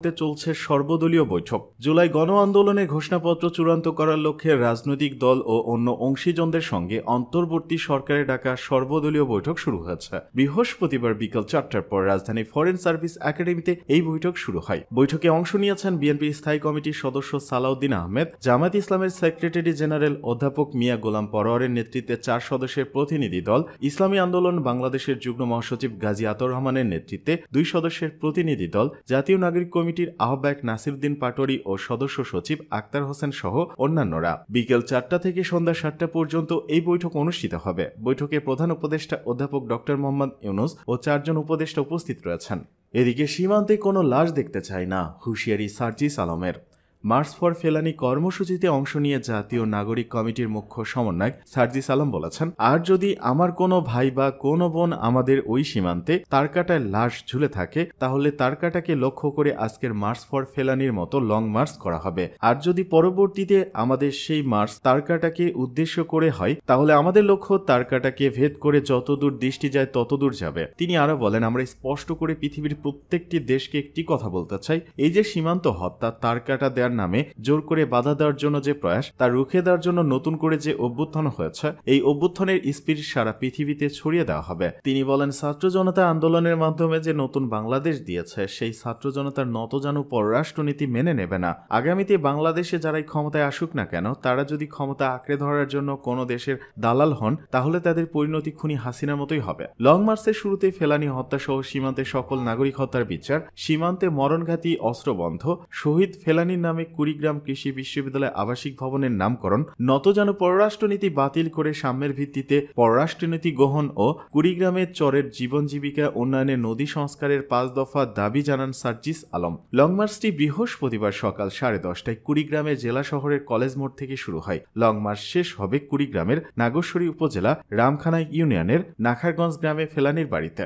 চলছে সর্বদলীয় বৈঠক। জুলাই গণ আন্দোলনে ঘোষণাপত্র চূড়ান্ত করার লক্ষ্যে রাজনৈতিক দল ও অন্য অংশীজনদের সঙ্গে অন্তর্বর্তী সরকারে ডাকা সর্বদলীয় বৈঠক শুরু হয়েছে। বৃহস্পতিবার বিকেল 4টার পর রাজধানী ফরেন সার্ভিস একাডেমিতে এই বৈঠক শুরু হয়। বৈঠকে অংশ নিয়েছেন বিএনপির স্থায়ী কমিটির সদস্য সালাউদ্দিন আহমেদ, জামায়াত ইসলামের সেক্রেটারি জেনারেল অধ্যাপক মিয়া গোলাম পরোয়ারের নেতৃত্বে 4 সদস্যের প্রতিনিধি দল, ইসলামী আন্দোলন বাংলাদেশের যুগ্ম মহাসচিব গাজী আতর রহমানের নেতৃত্বে 2 সদস্যের প্রতিনিধি দল, জাতীয় নাগরিক কমিটির আহ্বায়ক নাসিরউদ্দিন পাটোয়ারি ও সদস্য সচিব আক্তার হোসেন সহ অন্যান্যরা। বিকেল 4টা থেকে সন্ধ্যা 7টা পর্যন্ত এই বৈঠক অনুষ্ঠিত হবে। বৈঠকে প্রধান উপদেষ্টা অধ্যাপক ডক্টর মোহাম্মদ ইউনূস ও 4 জন উপদেষ্টা উপস্থিত রয়েছেন। এদিকে সীমান্তে কোনো লাশ দেখতে চাই না, হুঁশিয়ারি সার্জিস আলমের। মার্চ ফর ফেলানি কর্মসূচিতে অংশ নিয়ে জাতীয় নাগরিক কমিটির মুখ্য সমন্বয়ক সার্জিস আলম বলেছেন, আর যদি আমার কোনো ভাই বা কোনো বোন আমাদের ওই সীমান্তে তারকাটায় লাশ ঝুলে থাকে, তাহলে তারকাটাকে লক্ষ্য করে আজকের মার্চ ফর ফেলানির মতো লং মার্চ করা হবে। আর যদি পরবর্তীতে আমাদের সেই মার্চ তারকাটাকে উদ্দেশ্য করে হয়, তাহলে আমাদের লক্ষ্য তারকাটাকে ভেদ করে যতদূর দৃষ্টি যায় ততদূর যাবে। তিনি আরো বলেন, আমরা স্পষ্ট করে পৃথিবীর প্রত্যেকটি দেশকে একটি কথা বলতে চাই, এই যে সীমান্ত হত্যা তারকাটা দেওয়ার নামে জোর করে বাধা দেওয়ার জন্য যে প্রয়াস, তা রুখে দেওয়ার জন্য নতুন করে যে অভ্যুত্থান হয়েছে, এই অভ্যুত্থানের স্পিরিট সারা পৃথিবীতে ছড়িয়ে দেওয়া হবে। তিনি বলেন, ছাত্র জনতা আন্দোলনের মাধ্যমে যে নতুন বাংলাদেশ দিয়েছে, সেই ছাত্র জনতার নতজানু পররাষ্ট্রনীতি মেনে নেবে না। আগামীতে বাংলাদেশে যারাই ক্ষমতায় আসুক না কেন, তারা যদি ক্ষমতা আঁকড়ে ধরার জন্য কোনো দেশের দালাল হন, তাহলে তাদের পরিণতি খুনি হাসিনার মতোই হবে। লং মার্চের শুরুতেই ফেলানি হত্যা সহ সীমান্তে সকল নাগরিক হত্যার বিচার, সীমান্তে মরণঘাতী অস্ত্র বন্ধ, শহীদ ফেলানির নামে কুড়িগ্রাম কৃষি বিশ্ববিদ্যালয় আবাসিক ভবনের নামকরণ, নতজানু পররাষ্ট্রনীতি বাতিল করে সাম্যের ভিত্তিতে পররাষ্ট্রনীতি গ্রহণ ও কুড়িগ্রামের চরের জীবন জীবিকা উন্নয়নে নদী সংস্কারের 5 দফা দাবি জানান সার্জিস আলম। লং মার্চটি বৃহস্পতিবার সকাল 10:30টায় কুড়িগ্রামের জেলা শহরের কলেজ মোড় থেকে শুরু হয়। লং মার্চ শেষ হবে কুড়িগ্রামের নাগেশ্বরী উপজেলা রামখানা ইউনিয়নের নাখারগঞ্জ গ্রামে ফেলানির বাড়িতে।